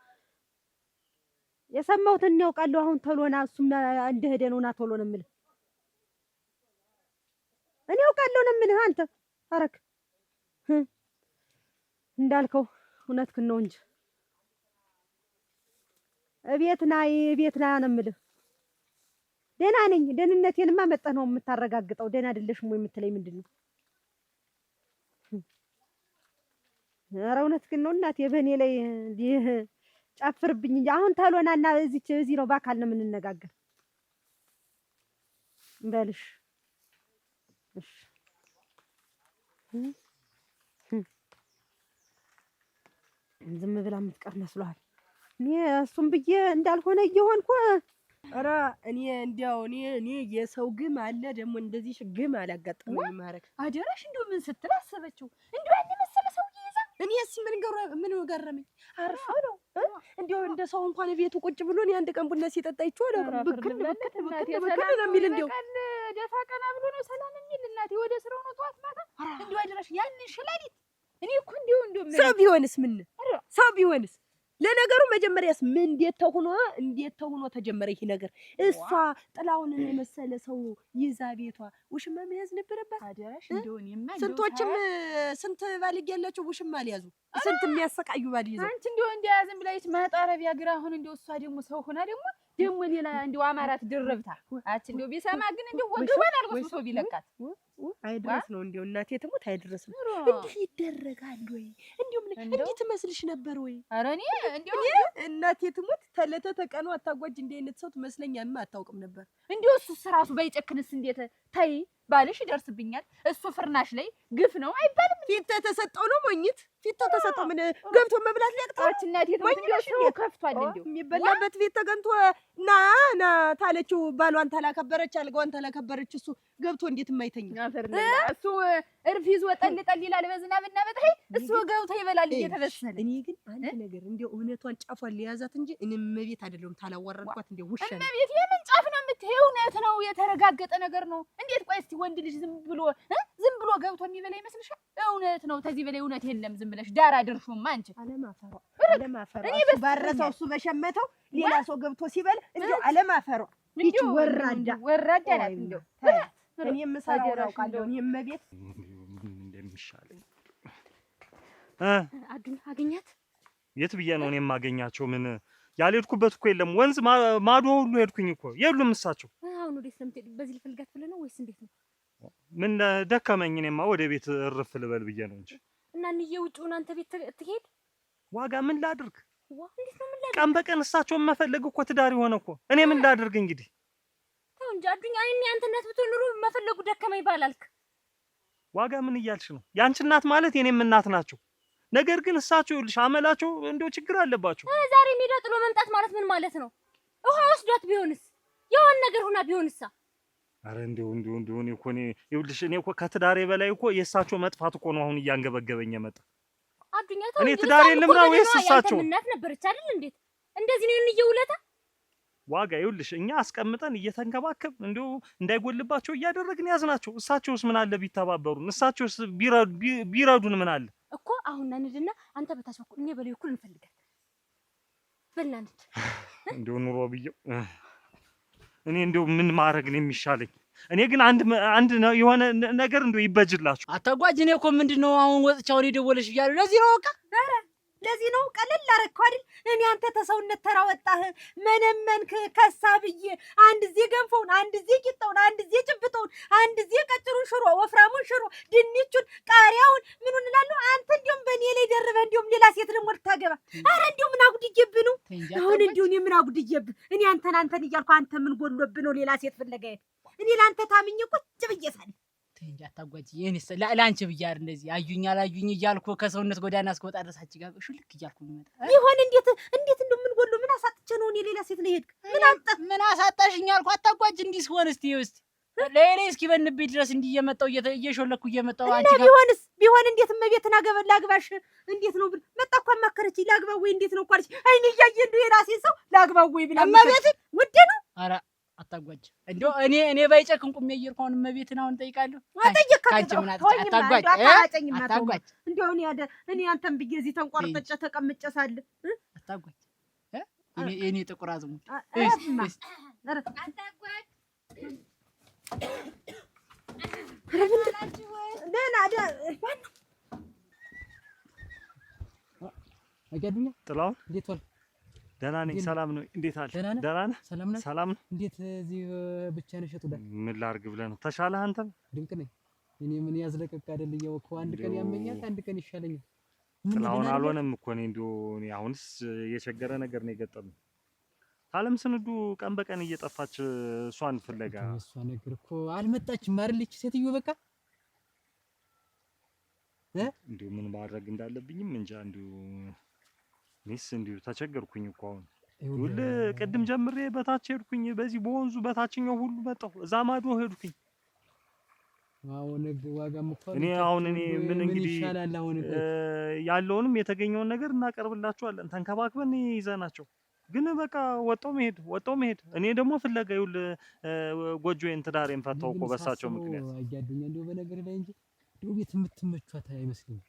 የሰማሁትን ያውቃለሁ አሁን ተብሎና እሱም እንደሄደ ነውና ተብሎ ነው የምልህ እኔ ያውቃለሁ ነው የምልህ አንተ አረክ እንዳልከው እውነትህን ነው እንጂ እቤት ና ነው የምልህ ደህና ነኝ ደህንነቴንማ መጣህ ነው የምታረጋግጠው ደህና አይደለሽም ወይ የምትለኝ ምንድነው ኧረ እውነትህን ነው እናቴ በእኔ ላይ እንዲህ ጨፍርብኝ እንጂ አሁን ታሎናና እዚህ ነው በአካል ነው የምንነጋገር በልሽ እሺ ዝም ብላ የምትቀር መስሏል እኔ እሱም ብዬ እንዳልሆነ እየሆንኩ ኧረ እኔ የሰው ግም አለ ደግሞ እንደዚህ ግም አላጋጠመኝ ማረክ አደረሽ እንደው ምን ስትል አሰበችው እንደው ያን መሰለ ሰው ይይዛ እኔስ ምን ገረመኝ አርፋ ነው እንደው እንደ ሰው እንኳን ቤቱ ቁጭ ብሎ እኔ አንድ ቀን ቡና ሲጠጣ ይችላል ብክል ነው የሚል እንደው ደፋ ቀና ብሎ ነው ሰላም የሚል እናቴ ወደ ስራው ነው ጠዋት ማታ እንደው አደረሽ ያን ሽላሊት እኔ እኮ እንደው ሰው ቢሆንስ ለነገሩ መጀመሪያስ ምን እንዴት ተሆኖ ተጀመረ ይሄ ነገር እሷ ጥላውን የመሰለ ሰው ይዛ ቤቷ ውሽማ መያዝ ነበረባት አደረሽ እንደውኔማ ስንቶችም ስንት ባልግ ያላቸው ውሽማ ሊያዙ ስንት የሚያሰቃዩ ባል ይዘው አንቺ እንደው እንዲያዝም ብላይት ማጣረቢያ ግራ አሁን እንደው እሷ ደግሞ ሰው ሆና ደግሞ ሌላ እንደው አማራት ድርብታ አች እንደው ቢሰማ ግን እንደው ወገባን አልጎ ሰው ቢለቃት አይድረስ ነው እንደው እናቴ ትሞት አይድረስ ነው እንዲህ ይደረጋል ወይ እንደው ምን እንዴት ትመስልሽ ነበር ወይ ኧረ እኔ እንደው እናቴ ትሞት ተለተ ተቀኑ አታጓጅ እንደ አይነት ሰው ትመስለኛል አታውቅም ነበር እንደው እሱ ራሱ ባይጨክንስ እንዴት ታይ ባልሽ ይደርስብኛል እሱ ፍርናሽ ላይ ግፍ ነው አይባልም ፊት ተሰጠው ነው ሞኝት ፊት ተሰጠው ምን ገብቶ መብላት ሊያቅጣች እናቴ ነው ከፍቷል እንደው የሚበላበት ፊት ተገንቶ ና ታለችው ባሏን ተላከበረች አልጋዋን ተላከበረች እሱ ገብቶ እንዴት የማይተኛ እሱ እርፍ ይዞ ጠል ይላል በዝናብና በፀሐይ እሱ ገብቶ ይበላል እየተበሰለ እኔ ግን አንድ ነገር እንደው እውነቷን ጫፏን ሊያዛት እንጂ እኔም መቤት አይደለም ታላወረድኳት እንደው ውሻ ነው መቤት የምን ጫፍ ነው የምትሄው እውነት ነው የተረጋገጠ ነገር ነው እንዴት ቆይ እስቲ ወንድ ልጅ ዝም ብሎ ገብቶ የሚበላ ይመስልሻል እውነት ነው ከዚህ በላይ እውነት የለም ዝም ብለሽ ዳር አድርሹማ አንቺ አለማፈሯ እኔ ባረሰው እሱ በሸመተው ሌላ ሰው ገብቶ ሲበል እንደው አለማፈሯ ይቺ ወራዳ ናት እንደው እኔ የምሰራው አውቃለሁ እኔ መቤት እንደሚሻለኝ አገኛት የት ብዬ ነው እኔ የማገኛቸው ምን ያልሄድኩበት እኮ የለም ወንዝ ማዶ ሁሉ ሄድኩኝ እኮ የሉም እሳቸው አሁን ወዴት ስለምትሄድ በዚህ ልፈልጋት ብለህ ነው ወይስ እንዴት ነው ምን ደከመኝ እኔማ ወደ ቤት እርፍ ልበል ብዬ ነው እንጂ እና እንዬ ውጪውን አንተ ቤት ትሄድ ዋጋ ምን ላድርግ እንዴት ነው ምን ላድርግ ቀን በቀን እሳቸውን መፈለግ እኮ ትዳር የሆነ እኮ እኔ ምን ላድርግ እንግዲህ ተው እንጂ አዱኛ አይኔ አንተ እናት ብትሆን ኑሮ መፈለጉ ደከመኝ ባላልክ ዋጋ ምን እያልሽ ነው ያንቺ እናት ማለት የኔም እናት ናቸው ነገር ግን እሳቸው ይልሽ አመላቸው እንደው ችግር አለባቸው ዛሬ ሜዳ ጥሎ መምጣት ማለት ምን ማለት ነው ውሃ ወስዷት ቢሆንስ የሆነ ነገር ሆና ቢሆንሳ አረ እንደው እኔ እኮ ይኸውልሽ እኔ እኮ ከትዳሬ በላይ እኮ የእሳቸው መጥፋት እኮ ነው አሁን እያንገበገበኝ የመጣ አዱኛ ተው እኔ ትዳሬ ልምራ ወይስ እሳቸው እናት ነበረች አይደል እንዴት እንደዚህ ነው እንየውለታ ዋጋ ይኸውልሽ እኛ አስቀምጠን እየተንከባከብ እንደው እንዳይጎልባቸው እያደረግን ያዝናቸው እሳቸውስ ምን አለ ቢተባበሩን እሳቸውስ ቢረዱን ምን አለ እኮ አሁን እንድና አንተ በታች በኩል እኔ በላይ በኩል እንፈልጋለን በእናንተ እንደው ኑሮ ብዬው እኔ እንደው ምን ማድረግ ነው የሚሻለኝ እኔ ግን አንድ ነው የሆነ ነገር እንደው ይበጅላችሁ አታጓጅ እኔ እኮ ምንድነው አሁን ወጥቻው ደወለሽ ይያሉ ለዚህ ነው በቃ ለዚህ ነው ቀለል አደረግከው አይደል እኔ አንተ ተሰውነት ተራ ወጣህ መነመንክ ከሳ ብዬ አንድ ዜ ገንፎውን አንድ ዜ ቂጣውን አንድ ዜ ጭብጠውን አንድ ዜ ቀጭሩን ሽሮ ወፍራሙን ሽሮ ድንቹን ቃሪያውን ምኑን እላለሁ አንተ እንደውም በእኔ ላይ ደርበህ እንደውም ሌላ ሴት ደግሞ ልታገባ ኧረ እንደው ምን አጉድዬብህ ነው አሁን እንደው እኔ ምን አጉድዬብህ እኔ አንተን እያልኩ አንተ ምን ጎሎብህ ነው ሌላ ሴት ፍለጋ እኔ ለአንተ ታምኜ ቁጭ ብዬ ሳለሁ እንጂ አታጓጂ። የኔስ ለአንቺ ብያር እንደዚህ አዩኝ አላዩኝ እያልኩ ከሰውነት ጎዳና እስከወጣ ድረስ አንቺ ጋር ሽልክ እያልኩ ይመጣ ይሆን እንዴት እንደው ምን ጎሎ ምን አሳጥቼ ነው እኔ ሌላ ሴት ላይ ሄድክ? ምን አሳጣሽኝ አልኩ። አታጓጂ እንዲህ ሲሆን እስቲ ለኔ እስኪ በንብይ ድረስ እንዲህ እየመጣሁ እየሾለኩ እየመጣሁ አንቺ ጋር ቢሆን እንዴት እመቤትን ላግባሽ እንዴት ነው ብል መጣ እኮ አማከረችኝ። ላግባው ወይ እንዴት ነው እኮ አለች። አይኔ እያየ እንደው የራሴን ሰው ላግባው ወይ ብላ እመቤትን ውዴ ነው። ኧረ አታጓጅ እንደው እኔ ባይጨክን ቁሜ እየሄድኩ አሁን እመቤትን አሁን ጠይቃለሁ። አንቺ ምን አታጓጅ አታጓጅ እንደው እኔ አንተን ብዬ እዚህ ተንቆርጠጨ ተቀምጨ ሳለ አታጓጅ እኔ ጥቁር አዝሙድ አታጓጅ አጋዱኛ ጥላውን እንዴት ዋል? ደህና ነኝ። ሰላም ነው። እንዴት አለ? ደህና ነህ? ሰላም ነው። እንዴት እዚህ ብቻ ነሽ? ሸጡ ላይ ምን ላድርግ ብለህ ነው? ተሻለህ? አንተም ድንቅ ነኝ። እኔ ምን ያዝለቀቅ አይደል እያወቅሁ አንድ ቀን ያመኛል፣ አንድ ቀን ይሻለኛል። ጥላውን አልሆነም እኮ እኔ እንደው አሁንስ የቸገረ ነገር ነው የገጠመኝ። አለም ስንዱ ቀን በቀን እየጠፋች እሷን ፍለጋ እሷ ነገር እኮ አልመጣችም አይደል? እቺ ሴትዮ በቃ እንደው ምን ማድረግ እንዳለብኝም እንጃ። እንደው ተቸገርኩኝ እኮ አሁን ሁሉ ቅድም ጀምሬ በታች ሄድኩኝ፣ በዚህ በወንዙ በታችኛው ሁሉ መጣሁ፣ እዛ ማዶ ሄድኩኝ። አሁን ዋጋም እኮ እኔ ምን እንግዲህ ያለውንም የተገኘውን ነገር እናቀርብላችኋለን ተንከባክበን ይዘናቸው ግን በቃ ወጣው መሄድ እኔ ደግሞ ፍለጋ ይውል ጎጆዬን ትዳሬን ፈታው እኮ በሳቸው ምክንያት አያዱኛ እንደው በነገር ላይ እንጂ እንደው ቤት የምትመቿት አይመስልም።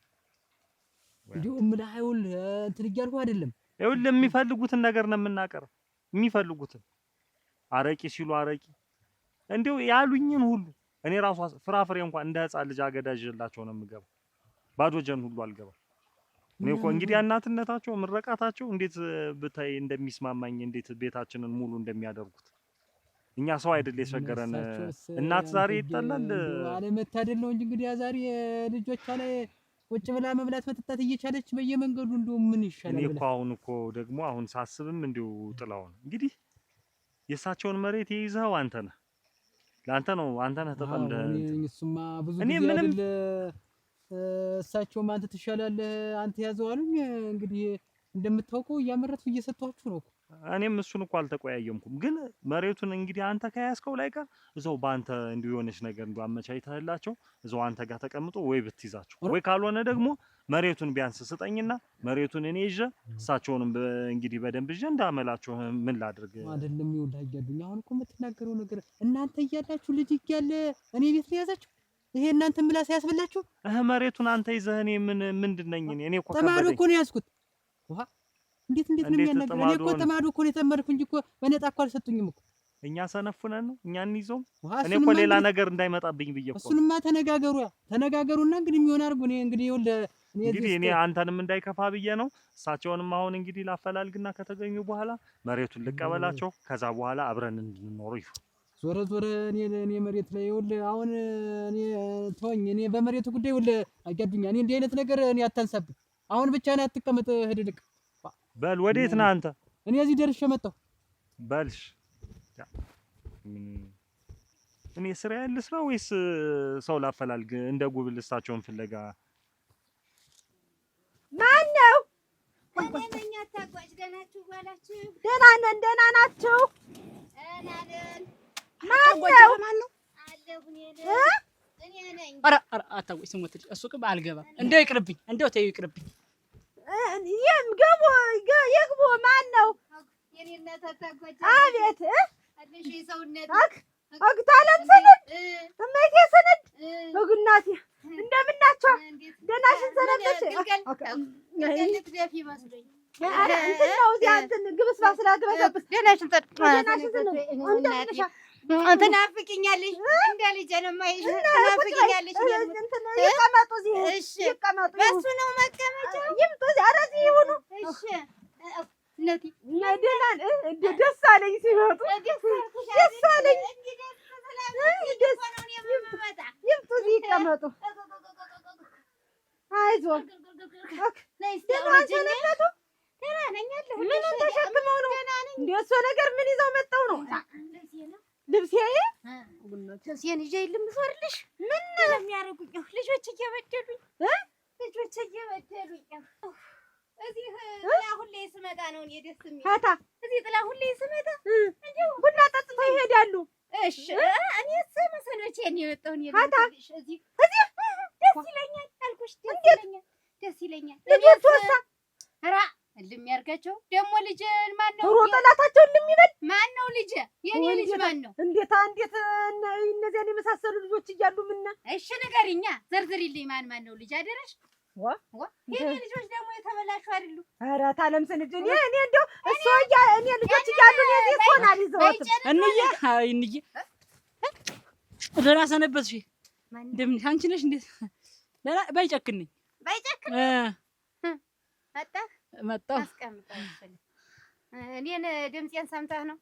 እንደው እምላይውል እንትን እያልኩ አይደለም። ይውል የሚፈልጉትን ነገር ነው የምናቀርብ። የሚፈልጉትን አረቂ ሲሉ አረቂ እንደው ያሉኝን ሁሉ እኔ ራሱ ፍራፍሬ እንኳን እንደ ህፃን ልጅ አገዳጅላቸው ነው የምገባው። ባዶ ጀን ሁሉ አልገባም። እኔ እኮ እንግዲህ እናትነታቸው ምረቃታቸው እንዴት ብታይ እንደሚስማማኝ እንዴት ቤታችንን ሙሉ እንደሚያደርጉት እኛ ሰው አይደል የቸገረን እናት ዛሬ ይጣላል አለመታደል ነው እንጂ እንግዲህ ዛሬ ልጆቿ ላይ ቁጭ ብላ መብላት መጠጣት እየቻለች በየመንገዱ እንደው ምን ይሻላል? እኔ እኮ አሁን ሳስብም እንደው ጥላውን እንግዲህ የእሳቸውን መሬት ይይዘው አንተ ነህ ተጠምደህ እሱማ ብዙ ጊዜ አይደል እሳቸውም አንተ ትሻላለህ አንተ ያዘው አሉኝ። እንግዲህ እንደምታውቀው እያመረትኩ እየሰጧችሁ ነው። እኔም እሱን እኮ አልተቆያየምኩም፣ ግን መሬቱን እንግዲህ አንተ ከያዝከው ላይ ቀር እዛው በአንተ እንዲሁ የሆነች ነገር እንዲሁ አመቻችተህላቸው እዛው አንተ ጋር ተቀምጦ ወይ ብትይዛቸው ወይ ካልሆነ ደግሞ መሬቱን ቢያንስ ስጠኝና መሬቱን እኔ ይዤ እሳቸውንም እንግዲህ በደንብ ይዤ እንዳመላቸው ምን ላድርግ አይደለም። ይኸውልህ አያዱኝ አሁን እኮ የምትናገረው ነገር እናንተ እያላችሁ ልጅ እያለ እኔ ቤት ሊያዛችሁ ይሄ እናንተ ምላስ ያስብላችሁ መሬቱን አንተ ይዘህ እኔ ምንድን ነኝ እኔ እኮ ተማዱ እኮ ነው ያዝኩት። ውሃ እንዴት ነው የሚያናገር? እኔ እኮ ተማዱ እኮ ነው የተመረኩ እንጂ እኮ በነጣ እኮ አልሰጡኝም እኮ። እኛ ሰነፉነን ነው እኛ እንይዘው። እኔ እኮ ሌላ ነገር እንዳይመጣብኝ ብዬ እኮ እሱንማ ተነጋገሩና እንግዲህ የሚሆን አድርጉ። እኔ እንግዲህ እኔ አንተንም እንዳይከፋ ብዬ ነው። እሳቸውንም አሁን እንግዲህ ላፈላልግና ከተገኙ በኋላ መሬቱን ልቀበላቸው፣ ከዛ በኋላ አብረን እንድንኖር ይሁን። ዞረ እኔ መሬት ላይ ይኸውልህ አሁን እኔ ተወኝ። እኔ በመሬቱ ጉዳይ ይኸውልህ አያዱኛ እኔ እንዲህ አይነት ነገር እኔ አታንሳብኝ። አሁን ብቻ ነው አትቀመጥ፣ ሂድልቅ በል። ወዴት ነህ አንተ? እኔ እዚህ ደርሼ መጣሁ። በልሽ እኔ ስራ ልስራ ወይስ ሰው ላፈላልግ? እንደ ጉብል እሳቸውን ፍለጋ ማን ነው? እኔ አታጓዥ ገናችሁ ባላችሁ ደህና ነን። ደህና ናችሁ? ማን ነው? አለሁ እኔ ነኝ። ኧረ አታጓዥ ስሞት እሱ ቅብ አልገባም። እንደው ይቅርብኝ፣ እንደው ተይው ይቅርብኝ። ይግቡ። ማን ነው? የኔነት አታጓዥ አቤት አለሽ ሰውነት አግታለም ሰነድ እመቴ ሰነድ እናቴ እንደምን ናቸው? ደህናሽን ሰነበች? ልትደፊ መስሎኝ እንትን ነው እዚያ እንትን ግብስባ ስላገበሰብስ ደህናሽን ትናፍቂኛለሽ። እንደ ልጄ ነው የማይሽ። ትናፍቂኛለሽ። ይቀመጡ እዚህ። እሺ ይቀመጡ። በእሱ ነው መቀመጫው። ይምጡ እዚህ። ኧረ እዚህ ይሁኑ። እሺ ነቲ ደስ አለኝ ሲመጡ። ደስ አለኝ። ይምጡ እዚህ ይቀመጡ። አይዞህ ደህና ሰነበቱ? ምንም ተሸክመው ነው እንደ እሱ ነገር ምን ይዘው መጣው ነው? ልብሴ ልብሴን ይዤ ልምዞርልሽ ምን ለሚያረጉኝ ልጆች እየበደሉኝ እዚህ ጥላ ሁሌ ስመጣ ነው እኔ ደስ የሚል እዚህ ጥላ ሁሌ ስመጣ እንዴው ቡና ጠጥተው ይሄዳሉ። እሺ እኔስ መሰሎቼን የመጣሁ እኔ እዚህ ደስ ይለኛል አልኩሽ። ደስ ይለኛል ልጆቹ ወሳ ኧረ እልም ያርጋቸው ደግሞ ልጅ ማን ነው ሮ ጠላታቸው እልም ይበል። ማን ነው ልጅ የኔ ልጅ ማን ነው? እንዴት እነዚያን የመሳሰሉ ልጆች እያሉ ምን እሺ ንገሪኛ ዘርዝሪልኝ ማን ነው ልጅ አደረሽ? የኔ ልጆች ደግሞ የተበላሹ አይደሉ? ኧረ ታለም ስንጅ እኔ እንደው እሷ እኔ ልጆች እያሉ እኔ ሆናል ይዘውት እንዬ ደህና ሰነበትሽ? እንደምን አንቺ ነሽ? እንዴት ደህና ባይጨክንኝ መጣሁ። አስቀምጣለሁ። እኔን ድምጼን ሰምተህ ነው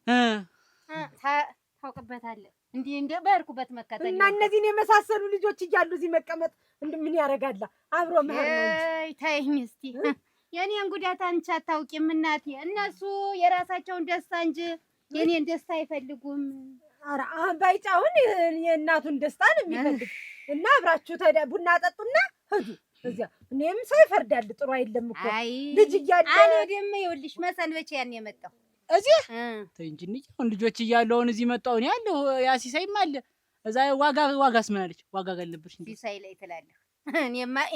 ታውቅበታለህ። እንዲህ እንደ በርኩበት መከተል እና እነዚህን የመሳሰሉ ልጆች እያሉ እዚህ መቀመጥ ምን ያደርጋል? አብሮ መሄድ ነው እንጂ። ተይኝ እስቲ የኔን ጉዳት አንቺ አታውቂም እናቴ። እነሱ የራሳቸውን ደስታ እንጂ የኔን ደስታ አይፈልጉም። ኧረ ባይጫውን የእናቱን ደስታ ነው የሚፈልግ እና አብራችሁ ቡና ጠጡና ሂዱ እዚያ። እኔም ሰው ይፈርዳል ጥሩ አይደለም እኮ ልጅ እያለ አልወደም። ይኸውልሽ መሰንበቻ ያን የመጣው እዚህ ተይ እንጂ እንጂ አሁን ልጆች እያሉ አሁን እዚህ መጣሁ እኔ ያለሁ ያሲሳይም አለ እዛ ዋጋስ ምን አለች? ዋጋ ጋለብሽ እንዴ ሲሳይ ላይ ትላለህ።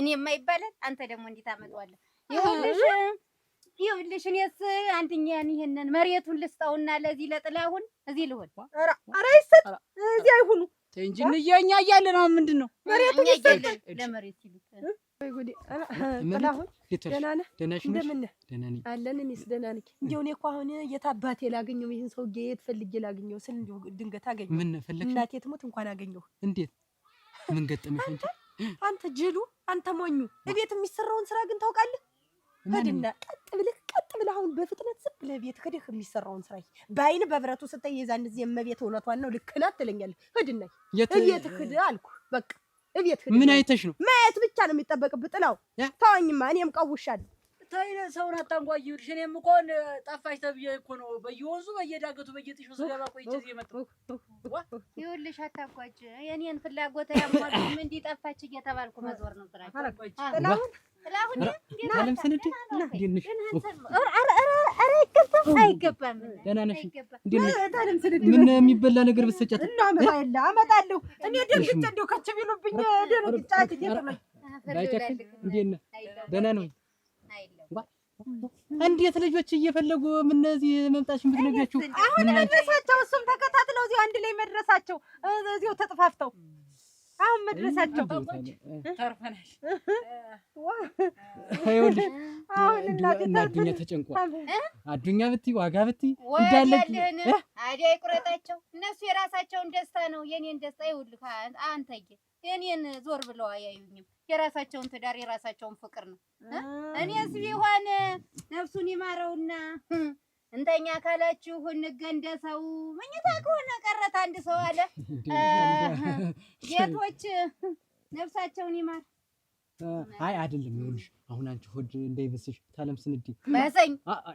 እኔማ ይባላል አንተ ደግሞ እንዴት አመጣዋለህ? ይኸውልሽ እኔስ አንድኛን ይሄንን መሬቱን ልስጠውና ለዚህ ለጥላሁን እዚህ ልሆን። ኧረ ይሰጥ እዚህ አይሁኑ። ተይ እንጂ እኛ እያለን አሁን ምንድን ነው መሬቱን ይሰጥ ለመሬት ይሉት ወይ ጉዲ። ጥላሁን ደህና ነህ? እንደምን ነህ? ደህና ነኝ አለን። እኔስ ደህና ነኝ። እንደው እኔ እኮ አሁን የት አባቴ ላገኘው ይሄን ሰውዬ የት ፈልጌ ላገኘው ስል እንደው ድንገት አገኘው። ምን ፈለግሽ? እናቴ ትሞት እንኳን አገኘው። እንዴት ምን ገጠመሽ አንቺ? አንተ ጅሉ፣ አንተ ሞኙ፣ እቤት የሚሰራውን ስራ ግን ታውቃለህ? ሂድና ቀጥ ብለህ አሁን በፍጥነት ዝም ብለህ ቤት ሄደህ የሚሰራውን ስራ በአይን በብረቱ ስታይ የዛን ጊዜ እመቤት እውነቷን ነው ልክ ናት ትለኛለህ። ሂድና እቤት ሂድ አልኩህ። በቃ እቤት ሂድ። ምን አይተሽ ነው? ማየት ብቻ ነው የሚጠበቅብህ። ጥላው ተወኝማ፣ እኔም ቀውሻለሁ። ታይነ ሰውን አታንጓይልሽ። እኔም እኮ ጠፋሽ ተብዬ እኮ ነው በየወንዙ በየዳገቱ በየጥሹ ስገባ ቆይቼ እዚህ የመጣሁ። ይኸውልሽ አታጓጅ። የኔን ፍላጎት ያሟሉም እንዲጠፋች እየተባልኩ መዞር ነው ስራቸው። ጥላሁን ታለም ሰነድ እንዴት ነሽ? አይገባም። ደህና ነሽ? እንዴት ነሽ? ታለም ሰነድ ምን የሚበላ ነገር ብትሰጫት እና አመጣለሁ። እኔ ደንግጬ እንደው ከች ቢሉብኝ ደንግጬ አትደረመኝ። ባይጨክን እንዴት ነህ? ደህና ነው? እንዴት ልጆች እየፈለጉ ምን እዚህ መምጣትሽን ብትነግራችሁ አሁን መድረሳቸው እሱም ተከታትለው እዚሁ አንድ ላይ መድረሳቸው እዚሁ ተጥፋፍተው አሁን መድረሳቸው ተርፈናል። ይኸውልሽ አሁን እናዱኛ ተጨንቋል። አዱኛ ብትይ ዋጋ ብትይ እንዳለች አይዲያ ይቁረጣቸው። እነሱ የራሳቸውን ደስታ ነው የኔን ደስታ ይኸውልህ አንተዬ የኔን ዞር ብለው አያዩኝም። የራሳቸውን ትዳር የራሳቸውን ፍቅር ነው። እኔስ ቢሆን ነፍሱን ይማረውና እንተኛ ካላችሁ እንገንደሰው መኝታ ከሆነ ቀረት አንድ ሰው አለ። ጌቶች ነፍሳቸውን ይማር። አይ አይደለም ይኸውልሽ አሁን አንቺ ሆድ እንዳይበስሽ ታለም ስንዲ በሰኝ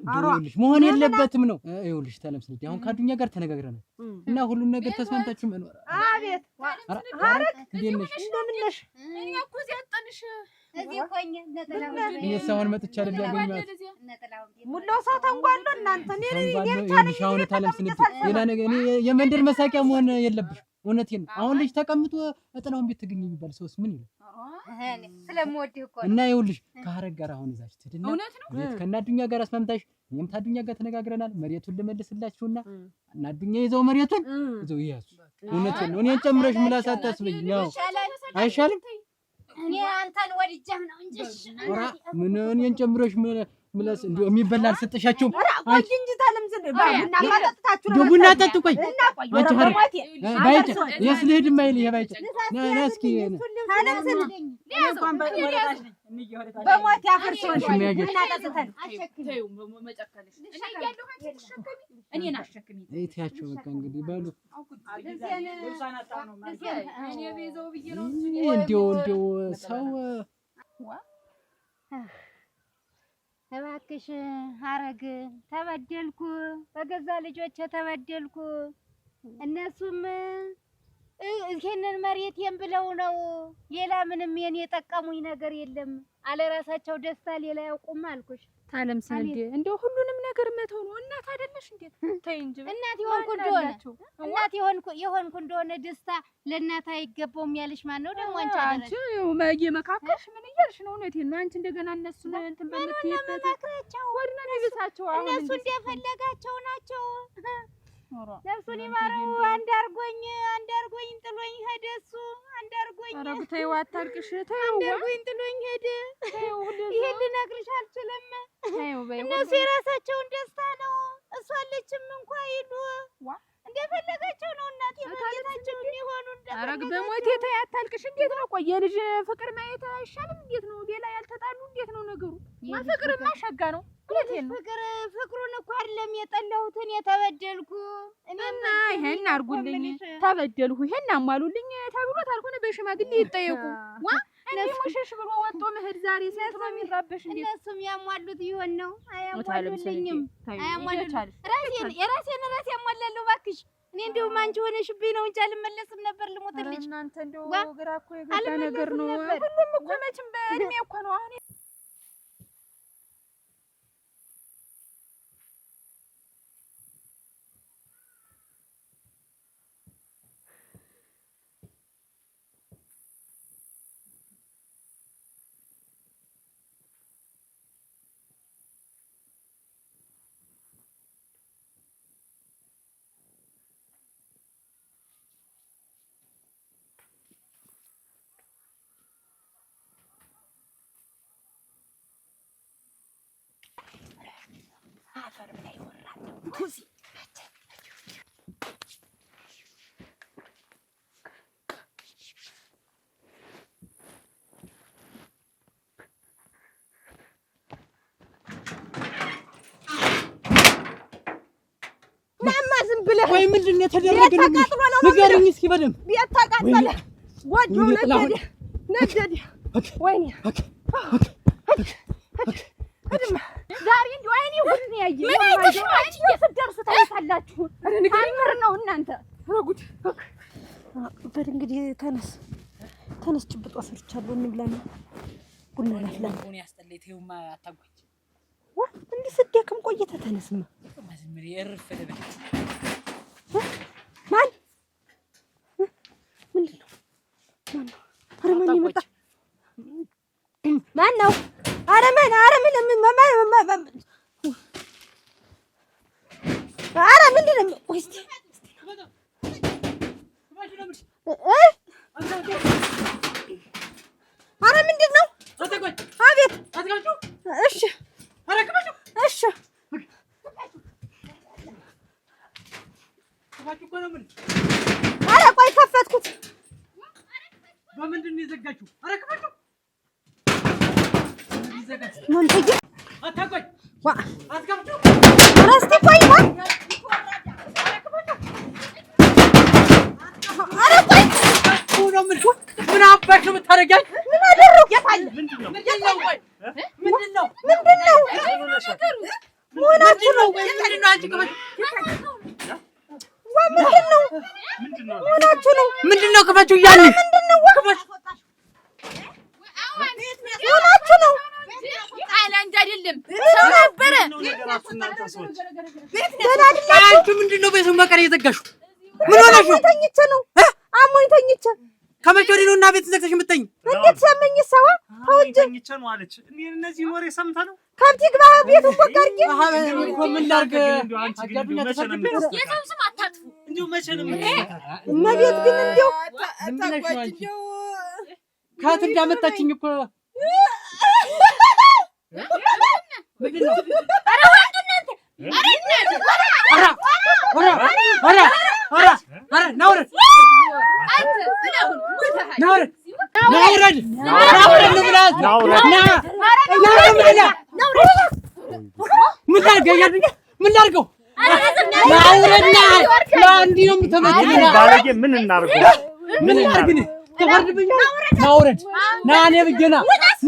ይኸውልሽ መሆን የለበትም ነው። ይኸውልሽ ታለም ስንዲ አሁን ካዱኛ ጋር ተነጋግረናል እና ሁሉን ነገር ተስማምታችሁ መኖር። አቤት አረክ እንደምን ነሽ? እኔ እኮ እዚህ አጣንሽ እዚህ ሆኜ ነጠላው የሰውን መጥቻለሁ ያገኛት ሙላው ሰው ተንጓሎ እናንተ እኔም ታለሽ አሁን ታለም ስንዲ ሌላ ነገር እኔ የመንደር መሳቂያ መሆን የለብሽ። እውነቴን ነው። አሁን ልጅ ተቀምጦ እጥላውን ቤት ትገኝ የሚባል ሰውስ ምን ይላል? ስለምወድህ እኮ እና ይኸውልሽ ከሀረግ ጋር አሁን እዛች ትድና ቤት ከናዱኛ ጋር አስማምታሽ እኔም ታዱኛ ጋር ተነጋግረናል። መሬቱን ልመልስላችሁና እናዱኛ ይዘው መሬቱን ይዘው ይያዙ። እውነቴን ነው። እኔን ጨምረሽ ምላስ አታስበኝ። ያው አይሻልም? እኔ አንተን ወድጀህ ነው እንጂ ኧረ ምን እኔን ጨምረሽ ምላስ እንደው የሚበላ አልሰጠሻቸውም? አንቺ እንጂ ታለም ዝም ቡና ካጠጣችሁ ነው። ቡና ጠጡ። ቆይ አንቺ ሀረግ ባይጨ የስልህድ ማይል ይሄ ባይጨ ና እስኪ ታለም ዝም በሞት ያፈርሰው ቡና ጠጥተን አሸክሚው መጨከልሽ እኔ ያለው አንቺ ተሸከሚ እኔን አሸክሚ እይታችሁ በቃ እንግዲህ በሉ እኔ ቤዛው ብዬ ነው እንደው ሰው እባክሽ ሀረግ ተበደልኩ፣ በገዛ ልጆቼ ተበደልኩ። እነሱም ይሄንን መሬቴን ብለው ነው። ሌላ ምንም የኔ የጠቀሙኝ ነገር የለም። አለራሳቸው ደስታ ሌላ ያውቁም አልኩሽ። ታለም ሰንዴ እንደው ሁሉንም ነገር መተው ነው። እናት አይደለሽ እንዴ? ተይ እንጂ እናት የሆንኩ እንደሆነ ደስታ ለእናት አይገባውም ያለሽ ማን ነው ደግሞ? አንቺ መካከልሽ ምን እያልሽ ነው? እውነቴን ነው። አንቺ እንደገና እነሱን እንትን በምትይበት ወድና ነው። አሁን እነሱ እንደፈለጋቸው ናቸው። ነፍሱን ይማረው። አንዳርጎኝ ጥሎኝ ሄደ። እሱ አንዳርጎኝ ተይው፣ አታልቅሽ። ተይው፣ አንዳርጎኝ ጥሎኝ ሄደ። ይሄን ልነግርሽ አልችልም። እነሱ የራሳቸውን ደስታ ነው። እሷ አለችም እንኳን ይሉ እንደፈለጋቸው ነው። እናቴ ማለታቸው እንዲሆኑ አረግ በሞቴ ተይ፣ አታልቅሽ። እንዴት ነው? ቆይ የልጅ ፍቅር ማየት አይሻልም? እንዴት ነው? ሌላ ያልተጣሉ እንዴት ነው ነገሩ? ፍቅርማ ሸጋ ነው። ፍቅሩን እኮ አይደለም የጠላሁትን የተበደልኩ እና ይሄን አርጉልኝ፣ ተበደልኩ፣ ይሄን አሟሉልኝ ተብሎ ታልሆነ በሽማግሌ ይጠየቁ። እኔ ሙሽሽ ብሎ ወጥቶ መሄድ ዛሬ ሴት ነው የሚራበሽ። እንዴ እነሱም ያሟሉት ይሆን ነው? አያሟሉልኝም። የራሴን ራሴ ያሟላለሁ። እባክሽ እኔ እንደውም አንቺ ሆነሽብኝ ነው እንጂ አልመለስም ነበር። ልሞትልሽ። እናንተ እንደው ግራ እኮ የገባ ነገር ነው። ሁሉም እኮ መቼም በእድሜ እኮ ነው አሁን ወይ ምንድን ነው የተደረገልኝ? ንገሪኝ እስኪ በደምብ። ቤት ተቃጠለ፣ ጎጆ ነደደ። ወይኔ ዛሬ እንደው አይኔ ሁሉ ነው ያየ። ምን አይተሽ ነው አንቺ? ስትደርሱ ታይታላችሁ። ታምር ነው እናንተ። ረጉድ በል እንግዲህ ተነስ፣ ጭብጧ ሰርቻለሁ። እንብላና ቡና ላፍላ። ቡና ያስጠለይ። ተይውማ አታጓጅ። እንዲህ ስትደክም ቆይተህ ተነስማ። ማዝምሪ እርፍ ለበል። ማን ምንድን ነው? ኧረ ማን ይመጣ? ማን ነው? ኧረ ምን? ኧረ ምንድን ነው? ቆይ እስኪ ኧረ ምንድን ነው? አቤት። እሺ ኧረ ቆይ ከፈትኩት። በምንድን ነው የዘጋችሁ? ኧረ ክፈችው። ሞንቴጌ አታቆይ። አትከፍችው። ኧረ እስኪ ቆይ። ኧረ ቆይ ምን አባሽ ነው የምታደርጊያት? ምን አደረኩ? ምንድን ነው? ምንድን ነው? ምንድን ነው? አንቺ ክፈች። ሆናችሁ ነው? ምንድን ነው? ክፈችው እያልን ምንድን ነው? ክፈች። ሆናችሁ ነው? አንድ አይደለም ሰው ነበረ። አንቺ ምንድን ነው ቤቱን በቀን የዘጋሽው? ምን ሆነሽ ነው? ተኝቼ ነው። አሞኝ ተኝቼ። ከመቼ ወዲህ ነው እና ቤት ዘግተሽ የምትተኝ? እንዴት ሰመኝ? ሰዋ ተውጅ ተኝቼ ነው አለች። እነዚህ ወሬ ሰምተህ ነው? ከብት ግባ ቤቱን ወጋርጌ። ምን ላድርግ? የሰው ስም አታጥፉ። እንዲሁ መቼ ነው እመቤት ግን እንዲያው ከት እንዳመጣችኝ እኮ ምንድን ነው? ኧረ ወንድ እናንተ! ናውረድ ምን ላድርገው? እንዲህ ነው የምትመጪው? ባለጌ ምን እናድርገው? ምን እናድርግ? ተፈርድብኛል። ናውረድ ና እኔ ብዬሽ ና